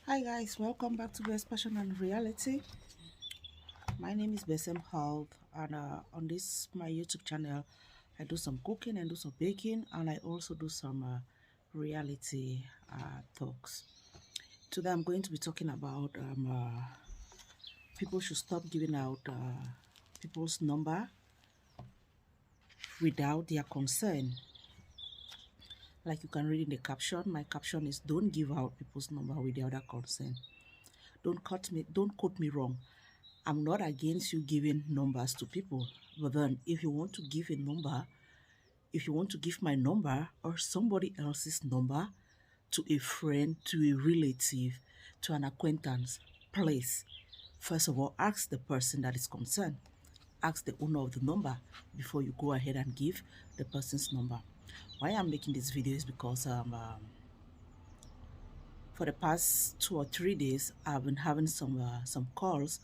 Hi guys, welcome back to Best Passion and Reality. My name is Besem Health, and on this my YouTube channel, I do some cooking and do some baking, and I also do some reality talks. Today I'm going to be talking about people should stop giving out people's number without their consent. Like you can read in the caption, my caption is "Don't give out people's number without their consent." Don't quote me wrong. I'm not against you giving numbers to people, but then if you want to give a number, if you want to give my number or somebody else's number to a friend, to a relative, to an acquaintance, please, first of all, ask the person that is concerned. Ask the owner of the number before you go ahead and give the person's number. Why I'm making this video is because for the past 2 or 3 days, I've been having some calls.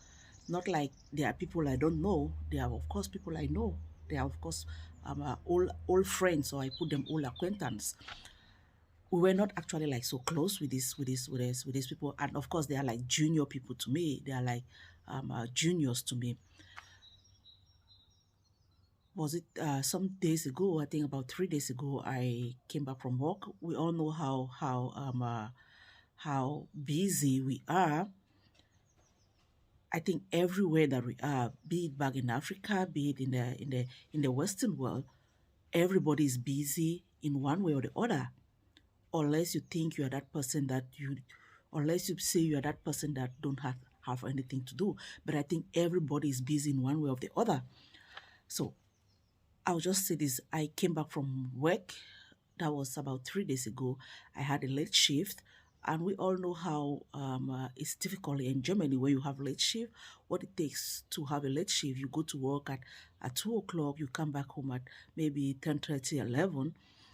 Not like they are people I don't know. They are of course people I know. They are of course old friends, or I put them old acquaintance. We were not actually like so close with these people, and of course they are like junior people to me. They are like juniors to me. Was it some days ago? I think about 3 days ago, I came back from work. We all know how busy we are. I think everywhere that we are, be it back in Africa, be it in the Western world, everybody is busy in one way or the other. Unless you think you are that person unless you say you are that person that don't have anything to do. But I think everybody is busy in one way or the other. So I'll just say this: I came back from work. That was about 3 days ago. I had a late shift, and we all know how it's difficult in Germany where you have late shift. What it takes to have a late shift: you go to work at 2 o'clock, you come back home at maybe 10:30, 11.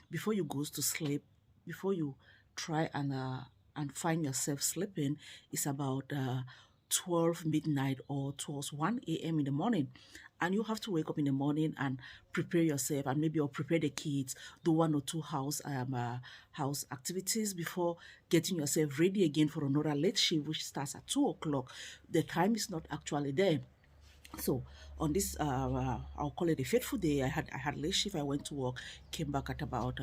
Before you goes to sleep, before you try and find yourself sleeping, it's about 12 midnight or towards 1 a.m. in the morning. And you have to wake up in the morning and prepare yourself, and maybe or prepare the kids, do 1 or 2 house activities before getting yourself ready again for another late shift, which starts at 2 o'clock. The time is not actually there. So on this I'll call it a fateful day, I had late shift. I went to work, came back at about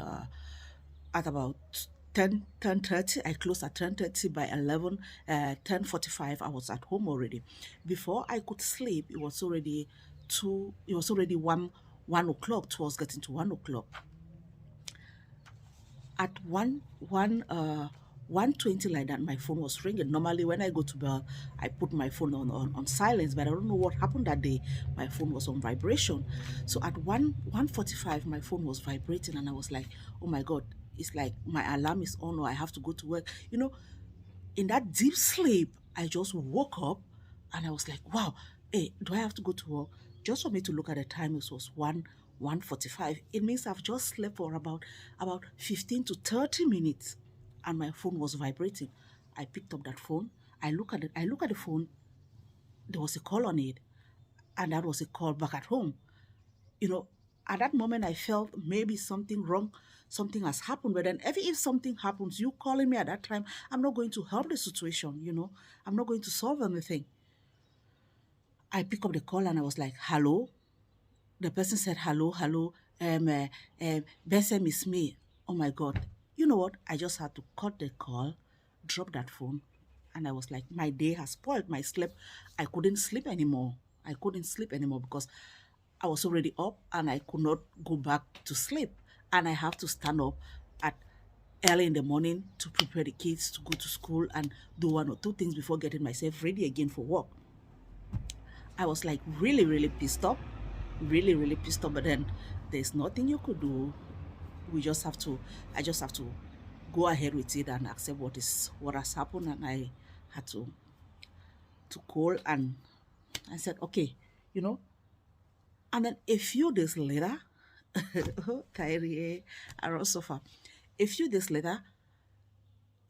10:30. I closed at 10:30. By 11, 10:45, I was at home already. Before I could sleep, it was already 1 o'clock. Towards getting to 1 o'clock. At 1:20 like that, my phone was ringing. Normally when I go to bed, I put my phone on silence, but I don't know what happened that day. My phone was on vibration. So at 1:45, my phone was vibrating, and I was like, oh my god, it's like my alarm is on, or I have to go to work. In that deep sleep, I just woke up, and I was like, wow, hey, do I have to go to work? Just for me to look at the time, it was 1:45. It means I've just slept for about 15 to 30 minutes, and my phone was vibrating. I picked up that phone. I look at the phone. There was a call on it, and that was a call back at home. you know, at that moment I felt maybe something wrong, something has happened. But then if something happens, you calling me at that time, I'm not going to help the situation. I'm not going to solve anything. I pick up the call and I was like, hello. The person said, hello, hello, Besem is me. Oh my God. You know what? I just had to cut the call, drop that phone, and I was like, my day has spoiled. My sleep, I couldn't sleep anymore. I couldn't sleep anymore because I was already up and I could not go back to sleep. And I have to stand up at early in the morning to prepare the kids to go to school and do 1 or 2 things before getting myself ready again for work. I was like really, really pissed off, really, really pissed off. But then there's nothing you could do. I just have to go ahead with it and accept what has happened. And I had to call, and I said, okay, you know. And then a few days later, thire, a few days later,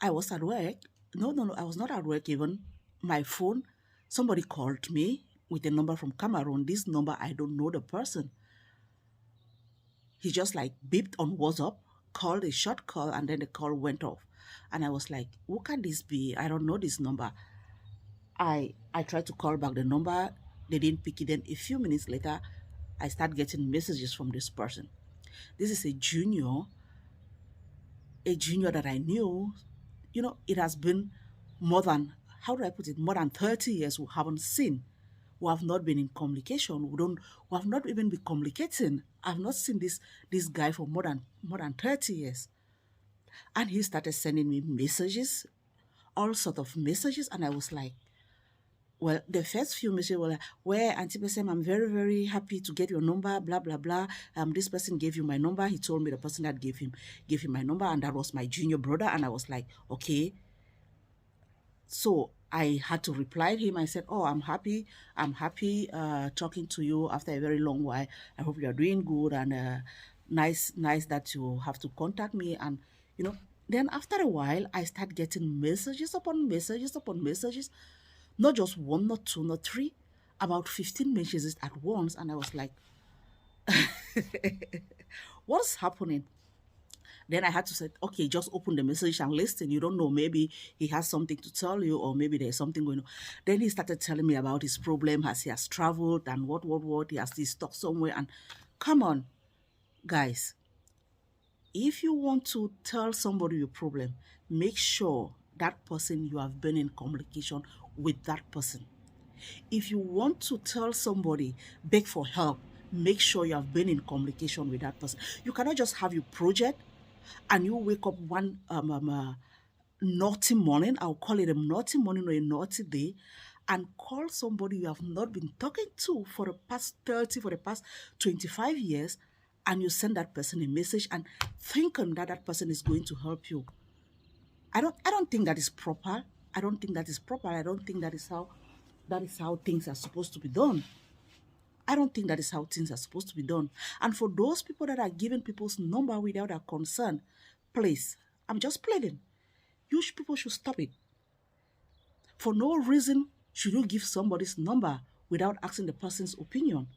I was at work. No, I was not at work even. My phone, somebody called me with a number from Cameroon. This number, I don't know the person. He just like beeped on WhatsApp, called a short call, and then the call went off. And I was like, who can this be? I don't know this number. I tried to call back the number. They didn't pick it. Then a few minutes later, I start getting messages from this person. This is a junior that I knew. It has been more than, how do I put it, more than 30 years we haven't seen. We have not been in communication. We have not even been communicating. I've not seen this guy for more than 30 years. And he started sending me messages, all sort of messages, and I was like, well, the first few messages were like, where Auntie Besem, I'm very, very happy to get your number, blah, blah, blah. This person gave you my number. He told me the person that gave him my number, and that was my junior brother. And I was like, okay. So I had to reply to him. I said, oh, I'm happy talking to you after a very long while. I hope you are doing good, and nice that you have to contact me. And then after a while, I start getting messages upon messages upon messages, not just one, not two, not three, about 15 messages at once. And I was like, what's happening? Then I had to say, okay, just open the message and listen. You don't know, maybe he has something to tell you, or maybe there's something going on. Then he started telling me about his problem as he has traveled and what. He has this stuck somewhere. And come on, guys, if you want to tell somebody your problem, make sure that person, you have been in communication with that person. If you want to tell somebody, beg for help, make sure you have been in communication with that person. You cannot just have your project and you wake up one naughty morning, I'll call it a naughty morning or a naughty day, and call somebody you have not been talking to for the past 30, for the past 25 years, and you send that person a message and thinking that that person is going to help you. I don't think that is proper. I don't think that is proper. I don't think that is how things are supposed to be done. I don't think that is how things are supposed to be done. And for those people that are giving people's number without a concern, please, I'm just pleading. People should stop it. For no reason should you give somebody's number without asking the person's opinion.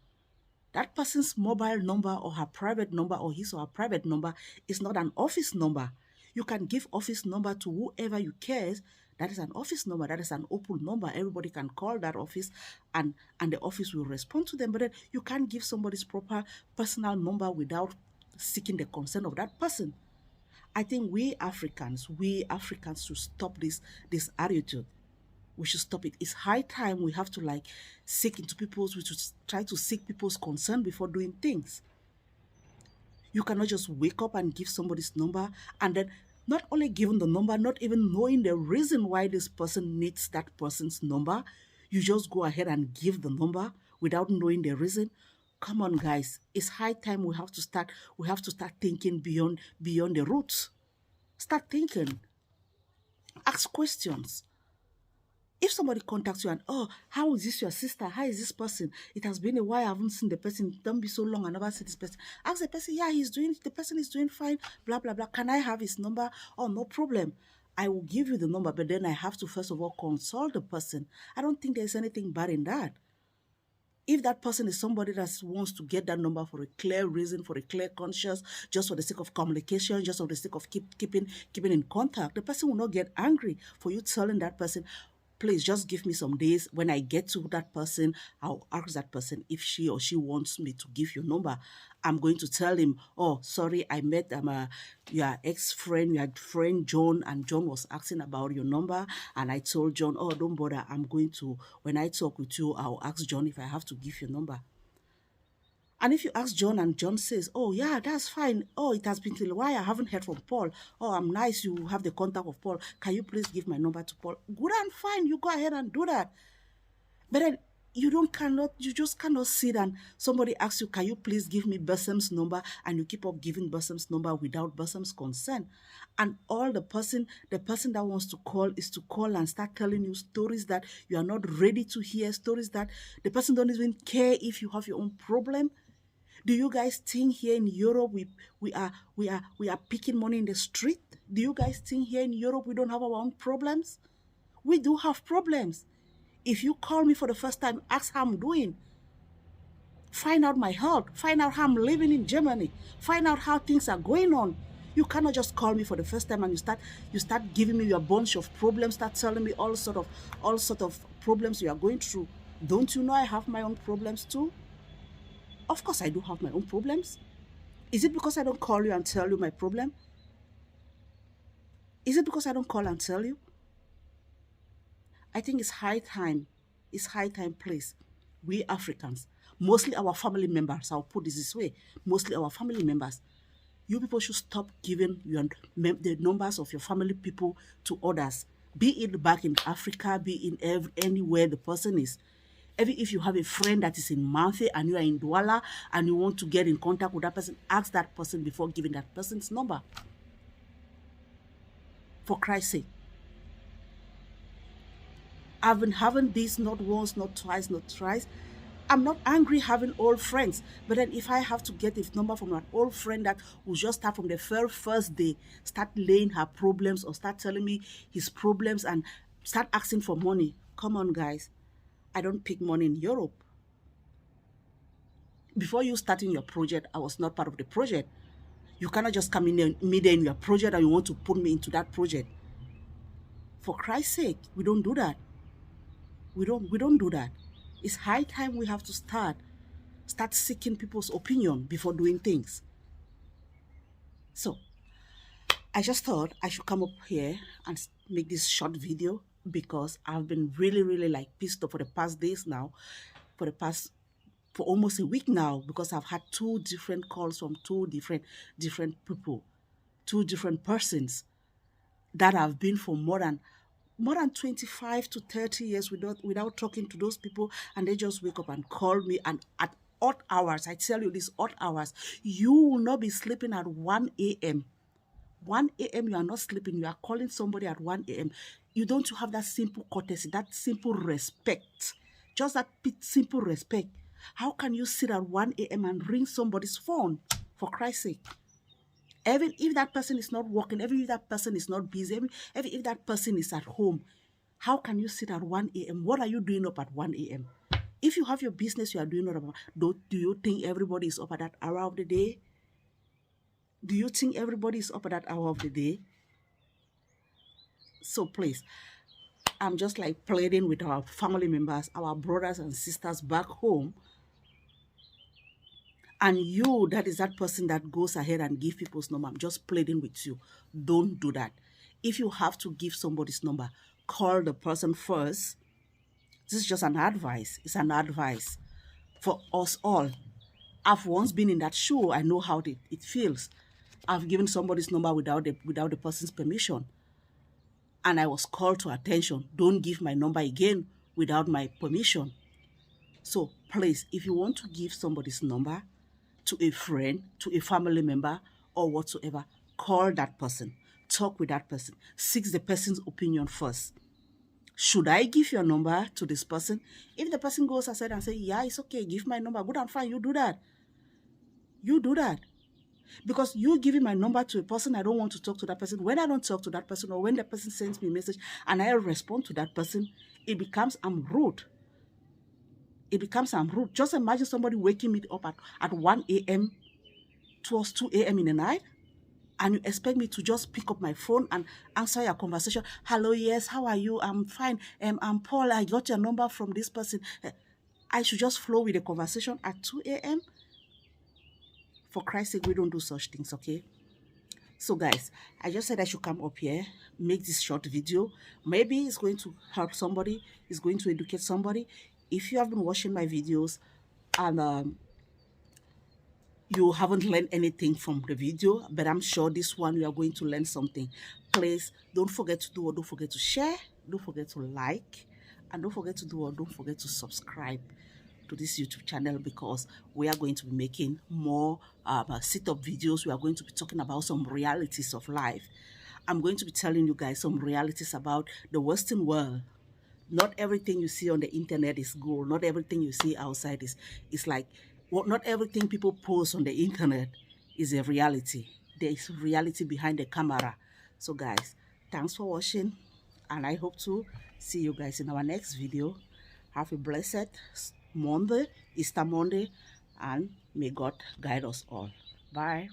That person's mobile number or her private number or his or her private number is not an office number. You can give office number to whoever you care. That is an office number. That is an open number. Everybody can call that office and the office will respond to them. But then you can't give somebody's proper personal number without seeking the consent of that person. I think we Africans should stop this attitude. We should stop it. It's high time we have to we should try to seek people's consent before doing things. You cannot just wake up and give somebody's number and then not only giving the number, not even knowing the reason why this person needs that person's number. You just go ahead and give the number without knowing the reason. Come on, guys. It's high time we have to start thinking beyond the roots. Start thinking. Ask questions. If somebody contacts you and, oh, how is this your sister? How is this person? It has been a while, I haven't seen the person. Don't be so long, I never see this person. Ask the person, yeah, the person is doing fine, blah, blah, blah. Can I have his number? Oh, no problem. I will give you the number, but then I have to first of all consult the person. I don't think there's anything bad in that. If that person is somebody that wants to get that number for a clear reason, for a clear conscience, just for the sake of communication, just for the sake of keeping in contact, the person will not get angry for you telling that person, please just give me some days. When I get to that person, I'll ask that person if she or she wants me to give your number. I'm going to tell him, oh, sorry, I met your ex-friend, your friend John, and John was asking about your number. And I told John, oh, don't bother. When I talk with you, I'll ask John if I have to give your number. And if you ask John and John says, oh, yeah, that's fine. Oh, it has been till a while. I haven't heard from Paul. Oh, I'm nice. You have the contact of Paul. Can you please give my number to Paul? Good and fine. You go ahead and do that. But then you just cannot sit and somebody asks you, can you please give me Bessem's number? And you keep up giving Bessem's number without Bessem's consent. And all the person that wants to call is to call and start telling you stories that you are not ready to hear, stories that the person don't even care if you have your own problem. Do you guys think here in Europe we are picking money in the street? Do you guys think here in Europe we don't have our own problems? We do have problems. If you call me for the first time, ask how I'm doing. Find out my health. Find out how I'm living in Germany. Find out how things are going on. You cannot just call me for the first time and you start giving me your bunch of problems, start telling me all sort of problems you are going through. Don't you know I have my own problems too? Of course I do have my own problems. Is it because I don't call you and tell you my problem? Is it because I don't call and tell you? I think it's high time, please. We Africans, mostly our family members, I'll put this way, mostly our family members, you people should stop giving the numbers of your family people to others, be it back in Africa, be in anywhere the person is. Even if you have a friend that is in Manfe and you are in Douala and you want to get in contact with that person, ask that person before giving that person's number. For Christ's sake. I've been having this not once, not twice, not thrice. I'm not angry having old friends, but then if I have to get a number from an old friend that will just start from the very first day, start laying her problems or start telling me his problems and start asking for money. Come on, guys. I don't pick money in Europe. Before you starting your project, I was not part of the project. You cannot just come in in your project and you want to put me into that project. For Christ's sake, we don't do that. We don't do that. It's high time we have to start seeking people's opinion before doing things. So I just thought I should come up here and make this short video because I've been really like pissed off for the past days now, for almost a week now, because I've had 2 different calls from 2 different people, 2 different persons that have been for more than 25 to 30 years without talking to those people, and they just wake up and call me, and at odd hours, I tell you, these odd hours, you will not be sleeping at 1 a.m. 1 a.m. you are not sleeping, you are calling somebody at 1 a.m. You don't have that simple courtesy, that simple respect, just that simple respect. How can you sit at 1 a.m. and ring somebody's phone, for Christ's sake? Even if that person is not working, even if that person is not busy, even if that person is at home, how can you sit at 1 a.m.? What are you doing up at 1 a.m.? If you have your business you are doing up, do you think everybody is up at that hour of the day? Do you think everybody is up at that hour of the day? So please, I'm just like pleading with our family members, our brothers and sisters back home. And you, that is that person that goes ahead and give people's number, I'm just pleading with you. Don't do that. If you have to give somebody's number, call the person first. This is just an advice. It's an advice for us all. I've once been in that shoe. I know how it feels. I've given somebody's number without the person's permission. And I was called to attention. Don't give my number again without my permission. So please, if you want to give somebody's number to a friend, to a family member, or whatsoever, call that person. Talk with that person. Seek the person's opinion first. Should I give your number to this person? If the person goes ahead and say, yeah, it's okay, give my number, good and fine, you do that. You do that. Because you giving my number to a person, I don't want to talk to that person. When I don't talk to that person, or when the person sends me a message and I respond to that person, it becomes I'm rude. It becomes I'm rude. Just imagine somebody waking me up at 1 a.m. towards 2 a.m. in the night, and you expect me to just pick up my phone and answer your conversation. Hello, yes, how are you? I'm fine. I'm Paul. I got your number from this person. I should just flow with the conversation at 2 a.m.? For Christ's sake, we don't do such things, okay? So guys, I just said I should come up here, make this short video. Maybe it's going to help somebody. It's going to educate somebody. If you have been watching my videos and you haven't learned anything from the video, but I'm sure this one you are going to learn something. Please don't forget to do or don't forget to share, don't forget to like, and don't forget to do or don't forget to subscribe to this YouTube channel, because we are going to be making more sit-up videos. We are going to be talking about some realities of life. I'm going to be telling you guys some realities about the Western world. Not everything you see on the internet is gold. Not everything you see outside is like, well, not everything people post on the internet is a reality. There is reality behind the camera. So guys, thanks for watching, and I hope to see you guys in our next video. Have a blessed Monday, Easter Monday, and may God guide us all. Bye.